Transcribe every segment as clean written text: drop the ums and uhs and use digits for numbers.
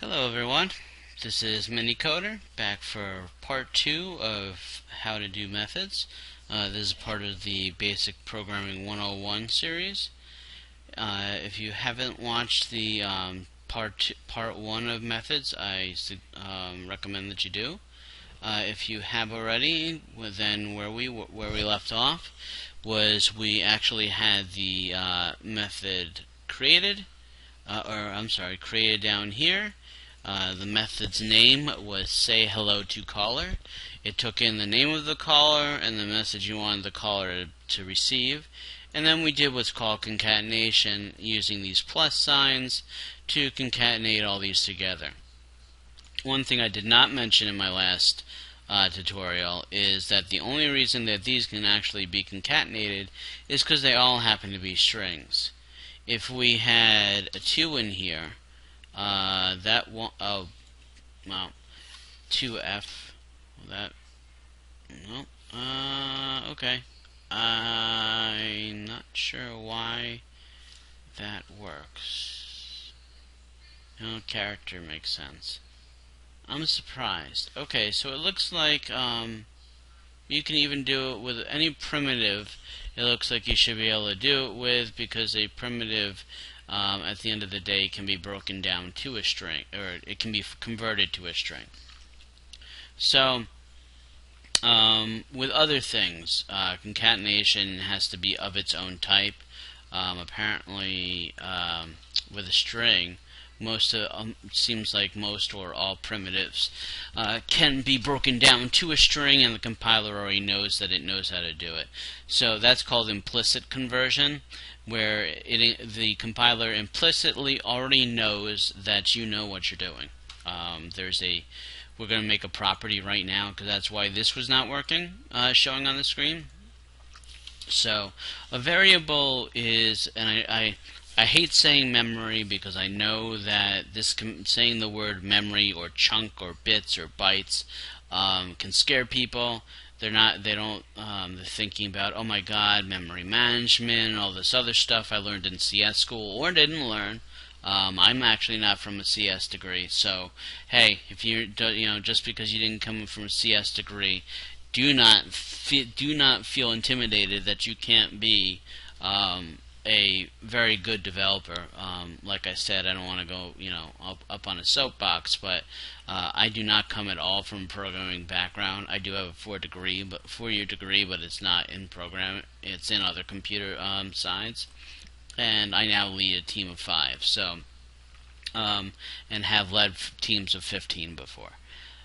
Hello everyone, this is Minicoder back for part 2 of how to do methods. This is part of the Basic Programming 101 series. If you haven't watched the part 1 of methods, I recommend that you do. If you have already, well, then where we left off was we actually had the method created, created down here. The method's name was say hello to caller. It took in the name of the caller and the message you wanted the caller to receive. And then we did what's called concatenation using these plus signs to concatenate all these together. One thing I did not mention in my last tutorial is that the only reason that these can actually be concatenated is because they all happen to be strings. If we had a 2 in here, that one, oh, well, 2F, that, no, okay, I'm not sure why that works. No, character makes sense. I'm surprised. Okay, so it looks like, you can even do it with any primitive. It looks like you should be able to do it with, because a primitive at the end of the day can be broken down to a string, or it can be converted to a string. So with other things, concatenation has to be of its own type. Apparently with a string, seems like most or all primitives can be broken down to a string, and the compiler already knows that it knows how to do it. So that's called implicit conversion, where the compiler implicitly already knows that you know what you're doing. We're going to make a property right now, because that's why this was not working, showing on the screen. So a variable is, and I hate saying memory, because I know that saying the word memory or chunk or bits or bytes can scare people. They're thinking about, oh my god, memory management and all this other stuff I learned in CS school or didn't learn. I'm actually not from a CS degree, so hey, if just because you didn't come from a CS degree, do not feel intimidated that you can't be a very good developer. Like I said, I don't want to go up on a soapbox, but I do not come at all from a programming background. I do have a 4-year degree, but it's not in programming. It's in other computer sides, and I now lead a team of 5. So, and have led teams of 15 before.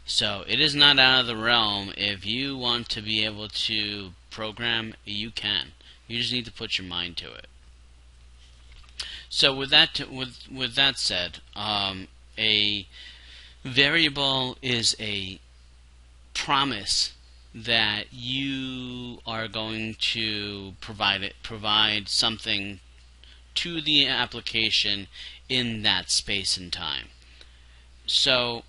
So it is not out of the realm. If you want to be able to program, you can. You just need to put your mind to it. So with that said, a variable is a promise that you are going to provide something to the application in that space and time. So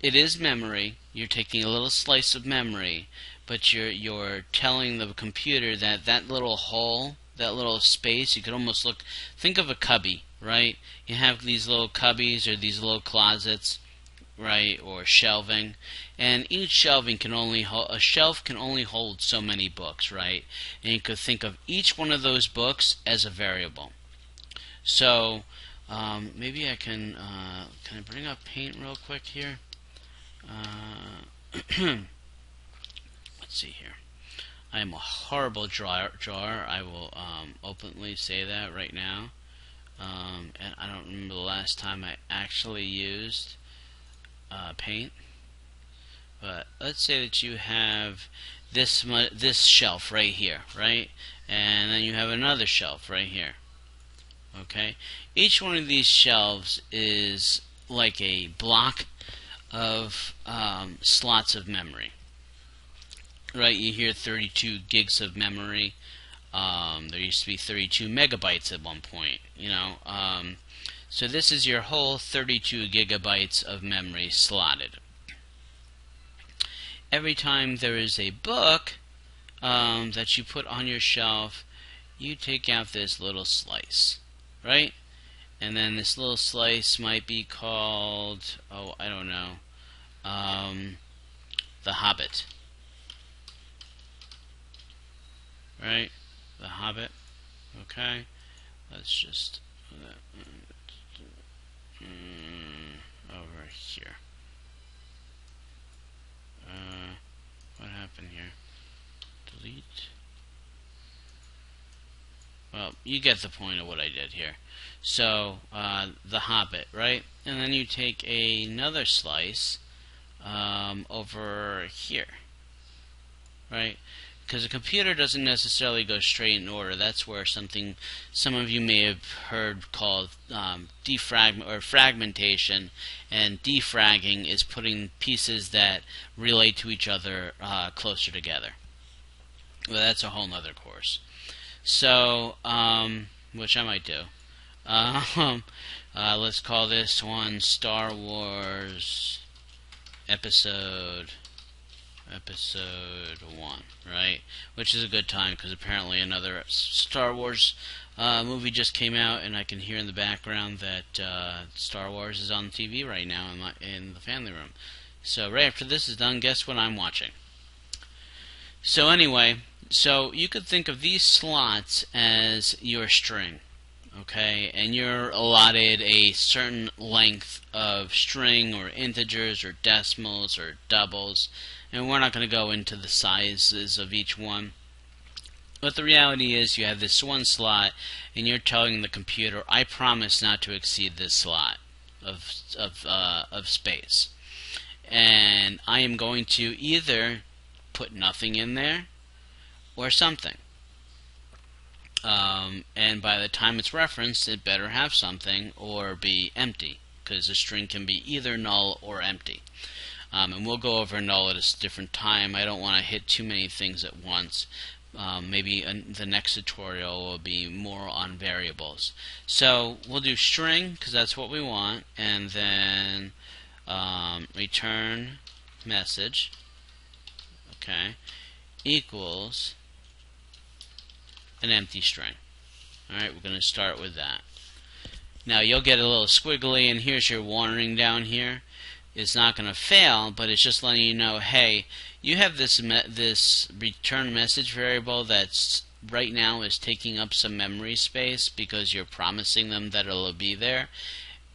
it is memory. You're taking a little slice of memory, but you're telling the computer that little hole, that little space, you could almost think of a cubby, right? You have these little cubbies or these little closets, right, or shelving, and each shelving can only hold so many books, right? And you could think of each one of those books as a variable. So maybe I can I bring up Paint real quick here? Let's see here. I am a horrible drawer. I will openly say that right now. And I don't remember the last time I actually used Paint. But let's say that you have this shelf right here, right? And then you have another shelf right here. Okay? Each one of these shelves is like a block of slots of memory. Right, you hear 32 gigs of memory. There used to be 32 megabytes at one point, so this is your whole 32 gigabytes of memory slotted. Every time there is a book that you put on your shelf, you take out this little slice, right? And then this little slice might be called, oh, I don't know, The Hobbit. Right? The Hobbit. Okay. Let's just over here. What happened here? Delete. Well, you get the point of what I did here. So, The Hobbit, right? And then you take another slice over here, right? Because a computer doesn't necessarily go straight in order. That's where something some of you may have heard called fragmentation, and defragging is putting pieces that relate to each other closer together. Well, that's a whole nother course. So, which I might do. Let's call this one Star Wars Episode 1, right? Which is a good time because apparently another Star Wars movie just came out, and I can hear in the background that Star Wars is on TV right now in the family room. So right after this is done, guess what I'm watching? So anyway, so you could think of these slots as your string, okay? And you're allotted a certain length of string or integers or decimals or doubles, and we're not going to go into the sizes of each one. But the reality is you have this one slot, and you're telling the computer, I promise not to exceed this slot of space. And I am going to either put nothing in there or something. And by the time it's referenced, it better have something or be empty, because a string can be either null or empty. And we'll go over null at a different time. I don't want to hit too many things at once. Maybe the next tutorial will be more on variables. So we'll do string, because that's what we want, and then return message, okay, equals an empty string. Alright, we're going to start with that. Now you'll get a little squiggly, and here's your warning down here. It's not going to fail, but it's just letting you know, hey, you have this return message variable that's right now is taking up some memory space because you're promising them that it'll be there,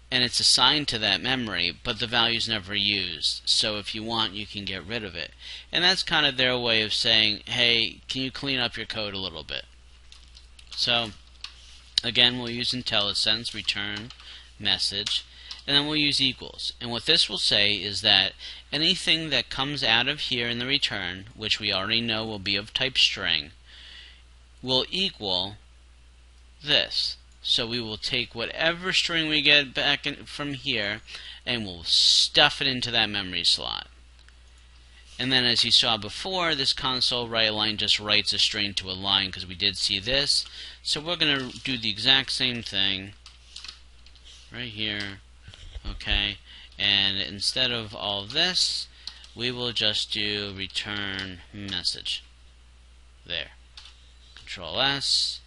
and it's assigned to that memory, but the value's never used. So if you want, you can get rid of it. And that's kind of their way of saying, hey, can you clean up your code a little bit? So again, we'll use IntelliSense, return message, and then we'll use equals. And what this will say is that anything that comes out of here in the return, which we already know will be of type string, will equal this. So we will take whatever string we get back from here, and we'll stuff it into that memory slot. And then, as you saw before, this console write line just writes a string to a line, because we did see this. So we're going to do the exact same thing right here, okay? And instead of all this, we will just do return message. There. Control S.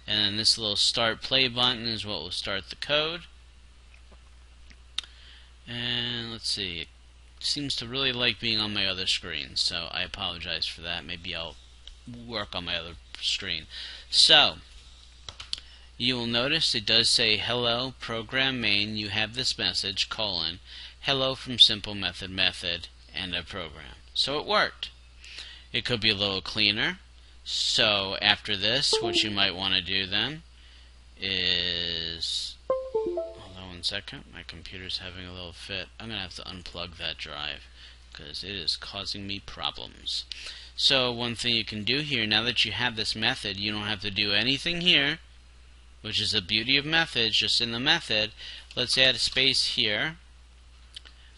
And then this little start play button is what will start the code. And let's see, it seems to really like being on my other screen, so I apologize for that. Maybe I'll work on my other screen. So you will notice it does say hello program main. You have this message colon hello from simple method and a program. So it worked. It could be a little cleaner. So after this, what you might want to do then is, hold on one second, my computer's having a little fit. I'm going to have to unplug that drive because it is causing me problems. So one thing you can do here, now that you have this method, you don't have to do anything here, which is the beauty of methods. Just in the method, let's add a space here,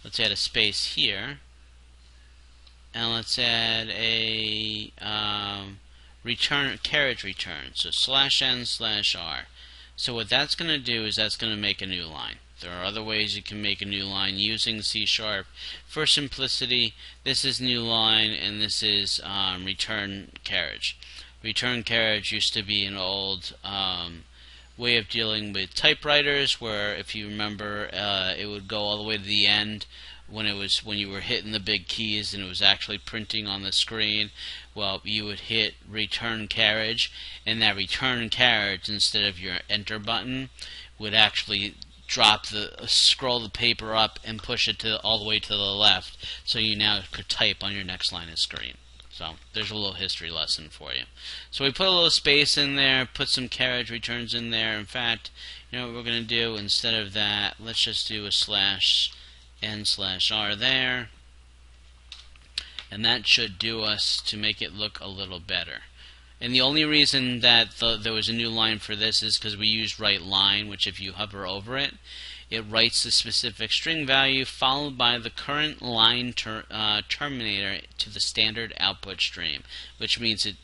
let's add a space here, and let's add a carriage return, so /n/r. So what that's going to do is that's going to make a new line. There are other ways you can make a new line using C#. For simplicity, this is new line, and this is return carriage. Return carriage used to be an old way of dealing with typewriters, where if you remember, it would go all the way to the end when you were hitting the big keys and it was actually printing on the screen. Well, you would hit return carriage, and that return carriage, instead of your enter button, would actually scroll the paper up and push it all the way to the left, so you now could type on your next line of screen. So there's a little history lesson for you. So we put a little space in there, put some carriage returns in there. In fact, you know what we're going to do? Instead of that, let's just do a /n/r there, and that should do us to make it look a little better. And the only reason that there was a new line for this is because we used WriteLine, which if you hover over it, it writes the specific string value followed by the current line terminator to the standard output stream, which means it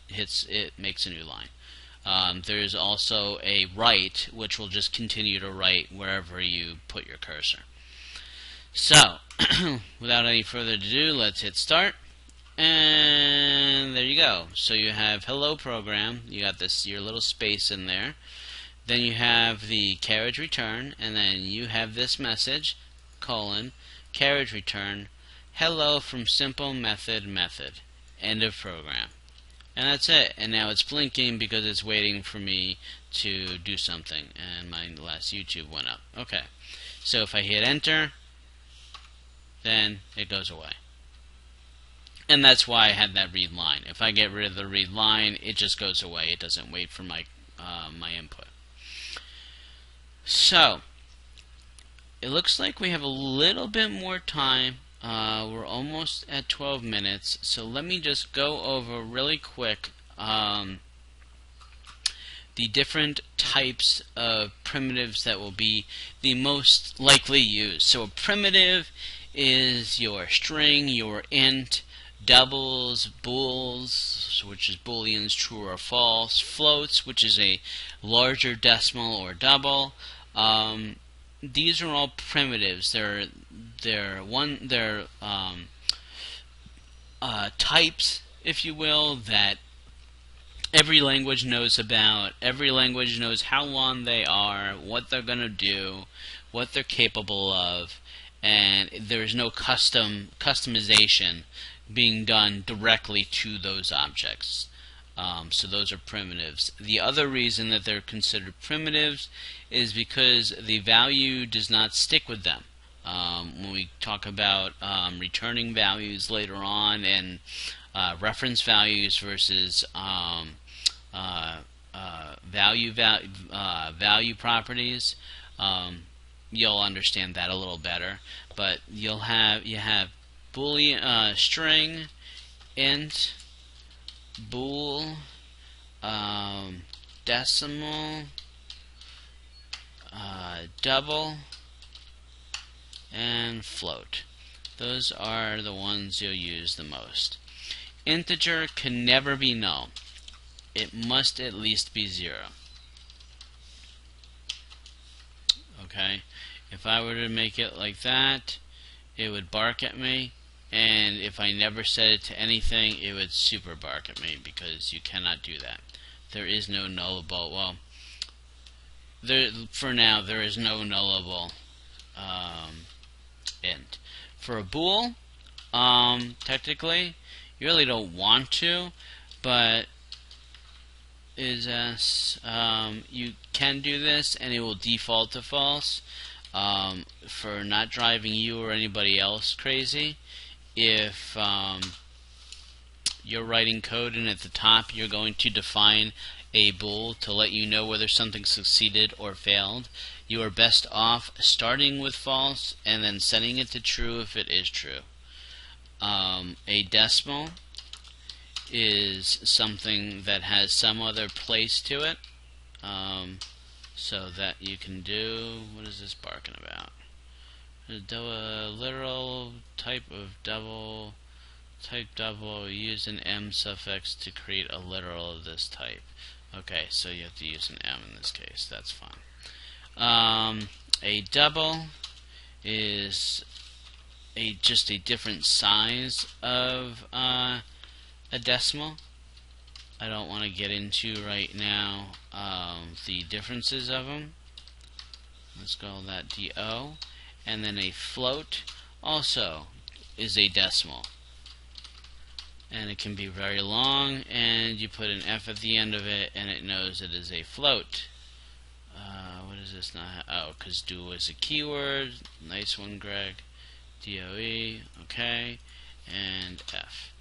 makes a new line. There is also a write, which will just continue to write wherever you put your cursor. So, without any further ado, let's hit start. And there you go. So you have hello program. You got your little space in there. Then you have the carriage return, and then you have this message, carriage return, hello from simple method, end of program. And that's it. And now it's blinking because it's waiting for me to do something, and my last YouTube went up. Okay. So if I hit enter, then it goes away. And that's why I had that read line. If I get rid of the read line, it just goes away. It doesn't wait for my input. So, it looks like we have a little bit more time. We're almost at 12 minutes. So let me just go over really quick the different types of primitives that will be the most likely used. So a primitive is your string, your int, doubles, bools, which is booleans, true or false, floats, which is a larger decimal or double. These are all primitives. They're types, if you will, that every language knows about. Every language knows how long they are, what they're going to do, what they're capable of, and there's no customization being done directly to those objects. So those are primitives. The other reason that they're considered primitives is because the value does not stick with them. When we talk about returning values later on, and reference values versus value properties, you'll understand that a little better. But you have boolean, string, int, bool, decimal, double, and float. Those are the ones you'll use the most. Integer can never be null. It must at least be 0. Okay? If I were to make it like that, it would bark at me, and if I never set it to anything, it would super bark at me, because you cannot do that. There is no nullable. Well, for now, there is no nullable int. For a bool, technically, you really don't want to, but you can do this, and it will default to false. For not driving you or anybody else crazy, if you're writing code and at the top you're going to define a bool to let you know whether something succeeded or failed, you are best off starting with false and then setting it to true if it is true. A decimal is something that has some other place to it, so that you can do, what is this barking about? A literal type of double, use an M suffix to create a literal of this type. Okay, so you have to use an M in this case, that's fine. A double is just a different size of a decimal. I don't want to get into right now the differences of them. Let's call that DO. And then a float also is a decimal. And it can be very long, and you put an F at the end of it, and it knows it is a float. What is this not? Oh, because do is a keyword. Nice one, Greg. DOE, okay, and F.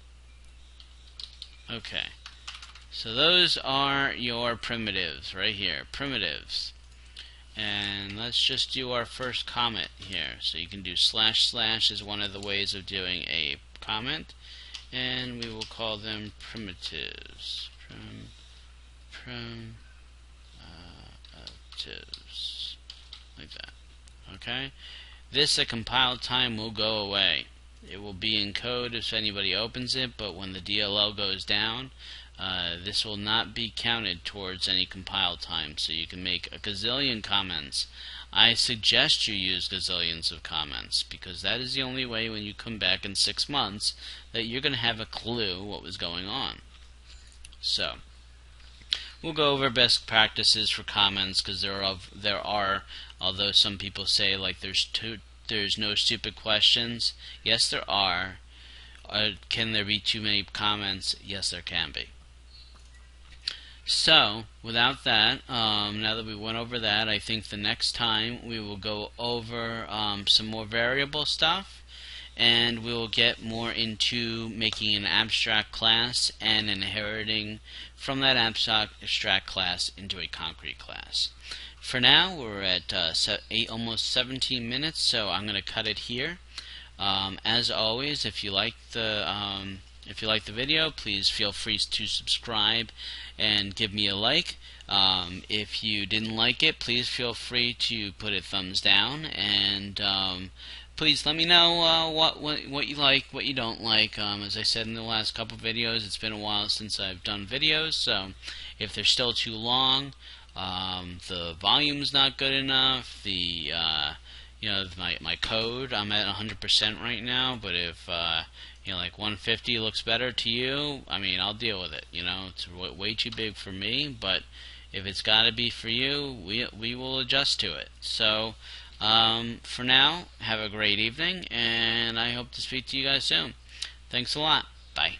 Okay, so those are your primitives right here, primitives. And let's just do our first comment here. So you can do / is one of the ways of doing a comment, and we will call them primitives. Primitives, like that. Okay. This at compile time will go away. It will be in code if anybody opens it, but when the DLL goes down, this will not be counted towards any compile time. So you can make a gazillion comments. I suggest you use gazillions of comments, because that is the only way when you come back in 6 months that you're going to have a clue what was going on. So we'll go over best practices for comments, because there are, although some people say like there's no stupid questions. Yes, there are. Can there be too many comments? Yes, there can be. So, without that, now that we went over that, I think the next time we will go over some more variable stuff, and we will get more into making an abstract class and inheriting from that abstract class into a concrete class. For now, we're at almost 17 minutes, so I'm going to cut it here. As always, if you like the video, please feel free to subscribe and give me a like. If you didn't like it, please feel free to put a thumbs down, and please let me know what you like, what you don't like. As I said in the last couple videos, it's been a while since I've done videos, so if they're still too long, the volume's not good enough, the my code, I'm at 100% right now, but if like 150 looks better to you, I mean, I'll deal with it. It's way too big for me, but if it's got to be for you, we will adjust to it. So for now, have a great evening, and I hope to speak to you guys soon. Thanks a lot. Bye.